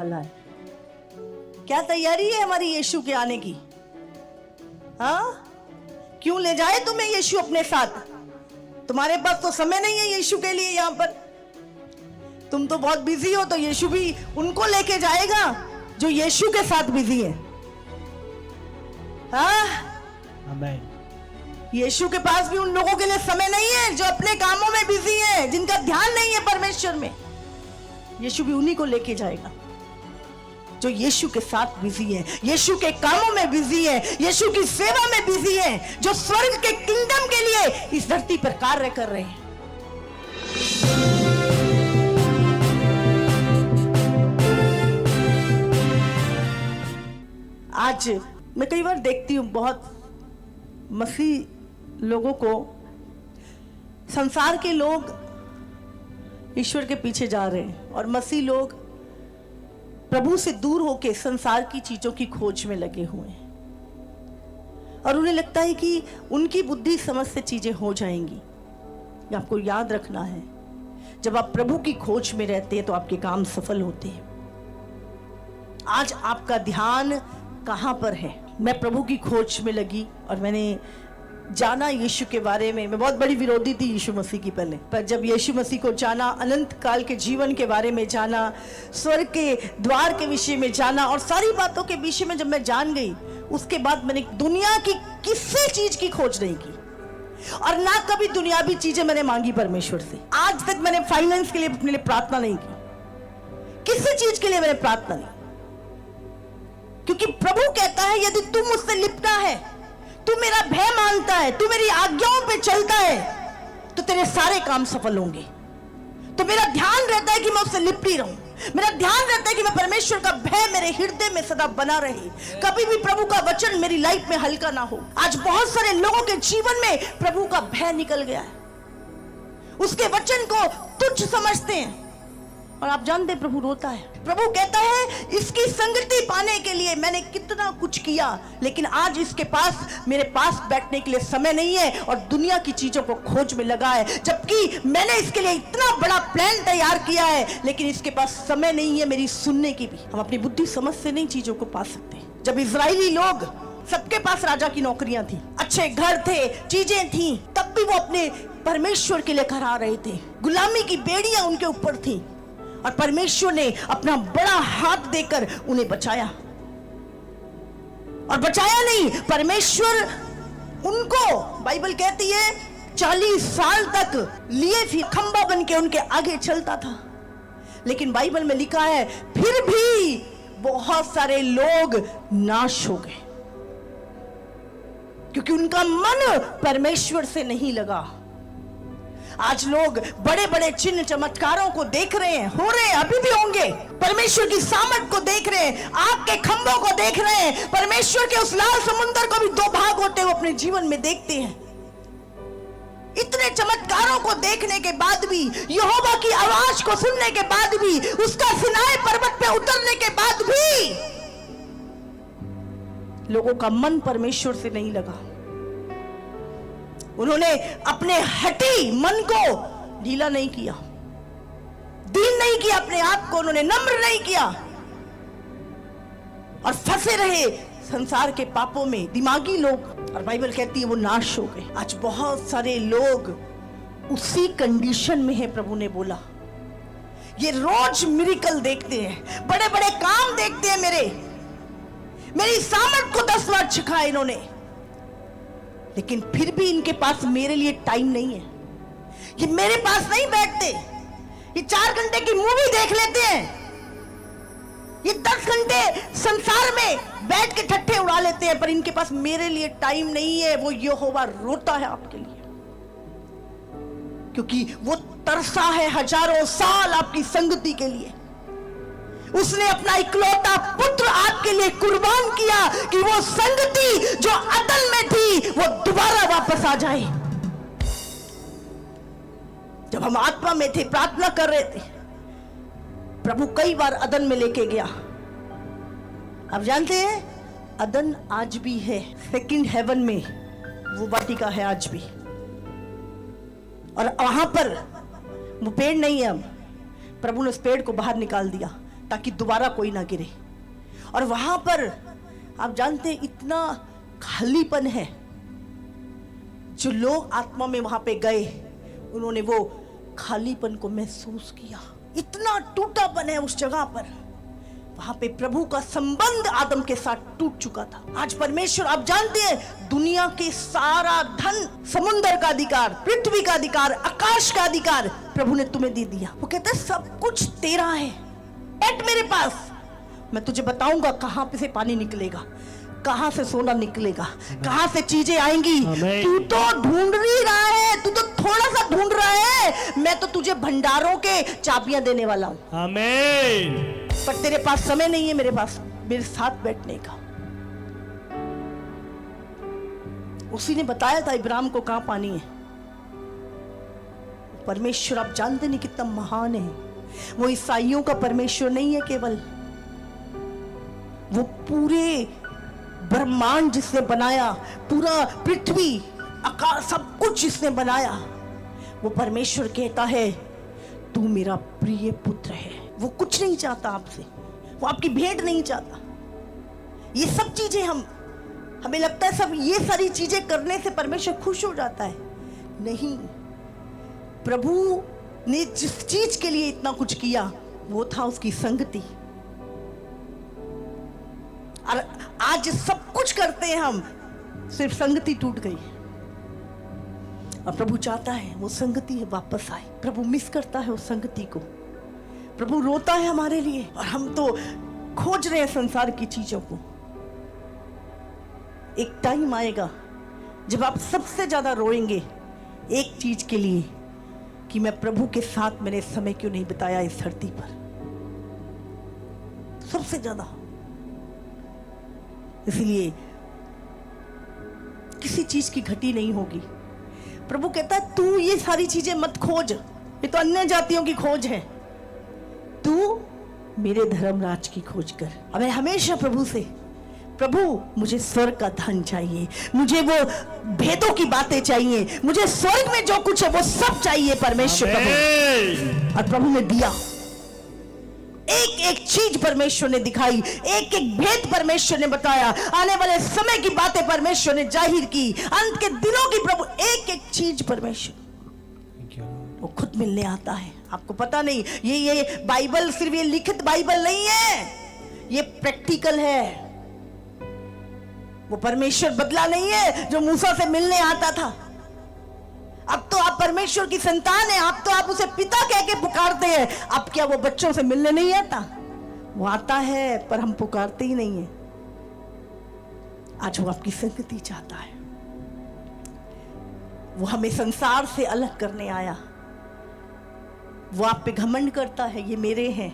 वाला है। क्या तैयारी है हमारी यीशु के आने की? हाँ, क्यों ले जाए तुम्हें यीशु अपने साथ? तुम्हारे पास तो समय नहीं है यीशु के लिए। यहां पर तुम तो बहुत बिजी हो, तो यीशु भी उनको लेके जाएगा जो यीशु के साथ बिजी है। हाँ, आमीन। यीशु के पास भी उन लोगों के लिए समय नहीं है जो अपने कामों में बिजी है, जिनका ध्यान नहीं है परमेश्वर में। यीशु भी उन्हीं को लेके जाएगा जो यीशु के साथ बिजी है, यीशु के कामों में बिजी है, यीशु की सेवा में बिजी है, जो स्वर्ग के किंगडम के लिए इस धरती पर कार्य कर रहे हैं। आज मैं कई बार देखती हूं बहुत मसीह लोगों को, संसार के लोग ईश्वर के पीछे जा रहे हैं और मसीह लोग प्रभु से दूर होकर संसार की चीजों की खोज में लगे हुए हैं और उन्हें लगता है कि उनकी बुद्धि समझ से चीजें हो जाएंगी। ये आपको याद रखना है, जब आप प्रभु की खोज में रहते हैं तो आपके काम सफल होते हैं। आज आपका ध्यान कहां पर है? मैं प्रभु की खोज में लगी और मैंने जाना यीशु के बारे में। मैं बहुत बड़ी विरोधी थी यीशु मसीह की पहले, पर जब यीशु मसीह को जाना, अनंत काल के जीवन के बारे में जाना, स्वर्ग के द्वार के विषय में जाना और सारी बातों के विषय में जब मैं जान गई, उसके बाद मैंने दुनिया की किसी चीज की खोज नहीं की और ना कभी दुनियावी चीजें मैंने मांगी परमेश्वर से। आज तक मैंने फाइनेंस के लिए अपने लिए प्रार्थना नहीं की, किसी चीज के लिए मैंने प्रार्थना नहीं, क्योंकि प्रभु कहता है यदि तू मुझसे लिपटा है, तू मेरा भय मानता है, तू मेरी आज्ञाओं पे चलता है, तो तेरे सारे काम सफल होंगे। तो मेरा ध्यान रहता है कि मैं उससे लिपटी रहूं, मेरा ध्यान रहता है कि मैं परमेश्वर का भय मेरे हृदय में सदा बना रहे, कभी भी प्रभु का वचन मेरी लाइफ में हल्का ना हो। आज बहुत सारे लोगों के जीवन में प्रभु का भय निकल गया है, उसके वचन को तुच्छ समझते हैं और आप जानते हैं प्रभु रोता है। प्रभु कहता है इसकी संगति पाने के लिए मैंने कितना कुछ किया, लेकिन आज इसके पास मेरे पास बैठने के लिए समय नहीं है और दुनिया की चीजों को खोज में लगा है, जबकि मैंने इसके लिए इतना बड़ा प्लान तैयार किया है, लेकिन इसके पास समय नहीं है मेरी सुनने की भी। हम अपनी बुद्धि समझ से नहीं चीजों को पा सकते। जब इजरायली लोग, सबके पास राजा की नौकरियां थी, अच्छे घर थे, चीजें थी, तब भी वो अपने परमेश्वर के लिए करा रहे थे। गुलामी की बेड़ियां उनके ऊपर थी और परमेश्वर ने अपना बड़ा हाथ देकर उन्हें बचाया। और बचाया नहीं, परमेश्वर उनको, बाइबल कहती है 40 साल तक लिए फिर खंबा बन के उनके आगे चलता था। लेकिन बाइबल में लिखा है फिर भी बहुत सारे लोग नाश हो गए, क्योंकि उनका मन परमेश्वर से नहीं लगा। आज लोग बड़े बड़े चिन्ह चमत्कारों को देख रहे हैं, हो रहे हैं, अभी भी होंगे। परमेश्वर की सामर्थ को देख रहे हैं, आग के खंभों को देख रहे हैं, परमेश्वर के उस लाल समुद्र को भी दो भाग होते हुए अपने जीवन में देखते हैं। इतने चमत्कारों को देखने के बाद भी, यहोवा की आवाज को सुनने के बाद भी, उसका सिनाई पर्वत पे उतरने के बाद भी लोगों का मन परमेश्वर से नहीं लगा। उन्होंने अपने हठी मन को ढीला नहीं किया, दीन नहीं किया, अपने आप को उन्होंने नम्र नहीं किया और फंसे रहे संसार के पापों में। दिमागी लोग, और बाइबल कहती है वो नाश हो गए। आज बहुत सारे लोग उसी कंडीशन में है। प्रभु ने बोला ये रोज मिरेकल देखते हैं, बड़े बड़े काम देखते हैं, मेरी सामर्थ को 10 बार छिखाया इन्होंने, लेकिन फिर भी इनके पास मेरे लिए टाइम नहीं है। ये मेरे पास नहीं बैठते, ये 4 घंटे की मूवी देख लेते हैं, ये 10 घंटे संसार में बैठ के ठट्ठे उड़ा लेते हैं, पर इनके पास मेरे लिए टाइम नहीं है। वो यहोवा रोता है आपके लिए, क्योंकि वो तरसा है हजारों साल आपकी संगति के लिए। उसने अपना इकलौता पुत्र आपके लिए कुर्बान किया कि वो संगति जो अदल में थी वो दोबारा वापस आ जाए। जब हम आत्मा में थे, प्रार्थना कर रहे थे, प्रभु कई बार अदन में लेके गया। आप जानते हैं अदन आज भी है, सेकंड हेवन में वो वाटिका है आज भी, और वहां पर वो पेड़ नहीं है। अब प्रभु ने उस पेड़ को बाहर निकाल दिया, ताकि दोबारा कोई ना गिरे। और वहां पर आप जानते हैं इतना खालीपन है। जो लोग आत्मा में वहां पे गए उन्होंने वो खालीपन को महसूस किया। इतना टूटापन है उस जगह पर। वहां पे प्रभु का संबंध आदम के साथ टूट चुका था। आज परमेश्वर, आप जानते हैं, दुनिया के सारा धन, समुद्र का अधिकार, पृथ्वी का अधिकार, आकाश का अधिकार प्रभु ने तुम्हें दे दिया। वो कहता है सब कुछ तेरा है, बैठ मेरे पास, मैं तुझे बताऊंगा कहां पे से पानी निकलेगा, कहां से सोना निकलेगा, कहां से चीजें आएंगी। तू तो ढूंढ ही रहा है, तू तो थोड़ा सा ढूंढ रहा है, मैं तो तुझे भंडारों के चाबियां देने वाला हूं। आमीन। पर तेरे पास समय नहीं है मेरे पास मेरे साथ बैठने का। उसी ने बताया था इब्राहिम को कहां पानी है। परमेश्वर, आप जानते नहीं कितना महान है। वो ईसाइयों का परमेश्वर नहीं है केवल, वो पूरे ब्रह्मांड जिसने बनाया, पूरा पृथ्वी, आकाश, सब कुछ जिसने बनाया, वो परमेश्वर कहता है तू मेरा प्रिय पुत्र है। वो कुछ नहीं चाहता आपसे, वो आपकी भेंट नहीं चाहता। ये सब चीजें हमें लगता है सब ये सारी चीजें करने से परमेश्वर खुश हो जाता है। नहीं, प्रभु ने जिस चीज के लिए इतना कुछ किया वो था उसकी संगति। और आज सब कुछ करते हैं हम, सिर्फ संगति टूट गई। और प्रभु चाहता है वो संगति वापस आए। प्रभु मिस करता है उस संगति को। प्रभु रोता है हमारे लिए, और हम तो खोज रहे हैं संसार की चीजों को। एक टाइम आएगा जब आप सबसे ज्यादा रोएंगे एक चीज के लिए कि मैं प्रभु के साथ मैंने समय क्यों नहीं बिताया इस धरती पर। सबसे ज्यादा। इसलिए किसी चीज की घटी नहीं होगी। प्रभु कहता है तू ये सारी चीजें मत खोज, ये तो अन्य जातियों की खोज है, तू मेरे धर्मराज की खोज कर। अब मैं हमेशा प्रभु से, प्रभु मुझे स्वर्ग का धन चाहिए, मुझे वो भेदों की बातें चाहिए, मुझे स्वर्ग में जो कुछ है वो सब चाहिए परमेश्वर। प्रभु, और प्रभु ने दिया। एक एक चीज परमेश्वर ने दिखाई, एक एक भेद परमेश्वर ने बताया, आने वाले समय की बातें परमेश्वर ने जाहिर की, अंत के दिनों की प्रभु एक एक चीज परमेश्वर वो खुद मिलने आता है। आपको पता नहीं, ये बाइबल सिर्फ ये लिखित बाइबल नहीं है, ये प्रैक्टिकल है। वो परमेश्वर बदला नहीं है जो मूसा से मिलने आता था। अब तो आप परमेश्वर की संतान है, अब तो आप उसे पिता कह के पुकारते हैं। अब क्या वो बच्चों से मिलने नहीं आता? वो आता है, पर हम पुकारते ही नहीं है। आज वो आपकी संगति चाहता है। वो हमें संसार से अलग करने आया। वो आप पे घमंड करता है, ये मेरे हैं।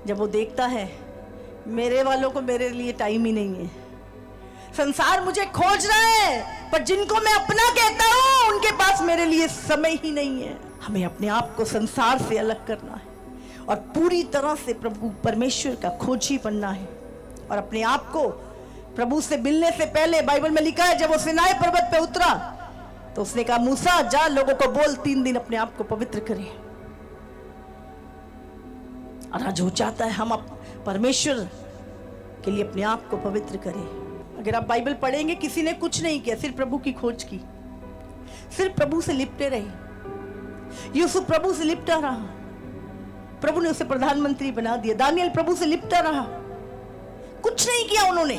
जब वो देखता है मेरे वालों को मेरे लिए टाइम ही नहीं है, संसार मुझे खोज रहा है, पर जिनको मैं अपना कहता हूं उनके पास मेरे लिए समय ही नहीं है। हमें अपने आप को संसार से अलग करना है और पूरी तरह से प्रभु परमेश्वर का खोजी बनना है। और अपने आप को प्रभु से मिलने से पहले, बाइबल में लिखा है, जब वो सिनाई पर्वत पे उतरा तो उसने कहा, मूसा जा लोगों को बोल 3 दिन अपने आप को पवित्र करें। और आज वो चाहता है हम परमेश्वर के लिए अपने आप को पवित्र करें। अगर आप बाइबल पढ़ेंगे, किसी ने कुछ नहीं किया, सिर्फ प्रभु की खोज की, सिर्फ प्रभु से लिपटे रहे। यूसुफ प्रभु से लिपटा रहा, प्रभु ने उसे प्रधानमंत्री बना दिया। दानियल प्रभु से लिपटा रहा, कुछ नहीं किया उन्होंने,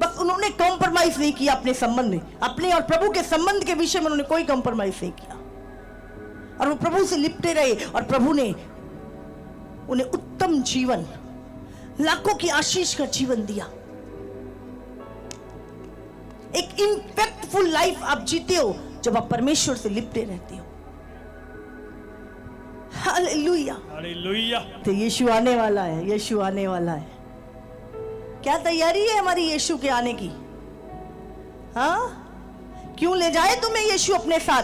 बस उन्होंने कॉम्प्रोमाइज नहीं किया अपने संबंध में, अपने और प्रभु के संबंध के विषय में उन्होंने कोई कॉम्प्रोमाइज नहीं किया। और वो प्रभु से लिपटे रहे और प्रभु ने उन्हें उत्तम जीवन, लाखों की आशीष का जीवन दिया। एक इंपैक्टफुल लाइफ आप जीते हो जब आप परमेश्वर से लिपटे रहते हो। Hallelujah, hallelujah. तो यीशु आने वाला है, यीशु आने वाला है। क्या तैयारी है हमारी यीशु के आने की? हाँ, क्यों ले जाए तुम्हें यीशु अपने साथ?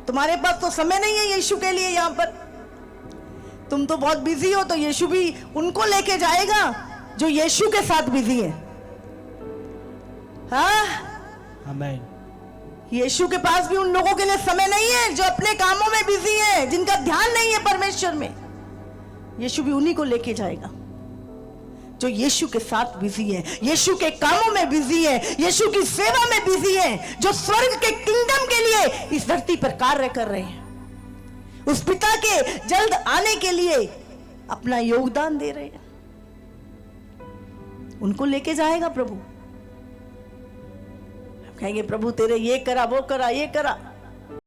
तुम्हारे पास तो समय नहीं है यीशु के लिए। यहां पर तुम तो बहुत बिजी हो, तो यीशु भी उनको लेके जाएगा जो यीशु के साथ बिजी है। हाँ, आमीन। यीशु के पास भी उन लोगों के लिए समय नहीं है जो अपने कामों में बिजी हैं, जिनका ध्यान नहीं है परमेश्वर में। यीशु भी उन्हीं को लेके जाएगा जो यीशु के साथ बिजी है, यीशु के कामों में बिजी है, यीशु की सेवा में बिजी है, जो स्वर्ग के किंगडम के लिए इस धरती पर कार्य कर रहे हैं, उस पिता के जल्द आने के लिए अपना योगदान दे रहे हैं। उनको लेके जाएगा प्रभु। कहेंगे प्रभु तेरे ये करा वो करा ये करा,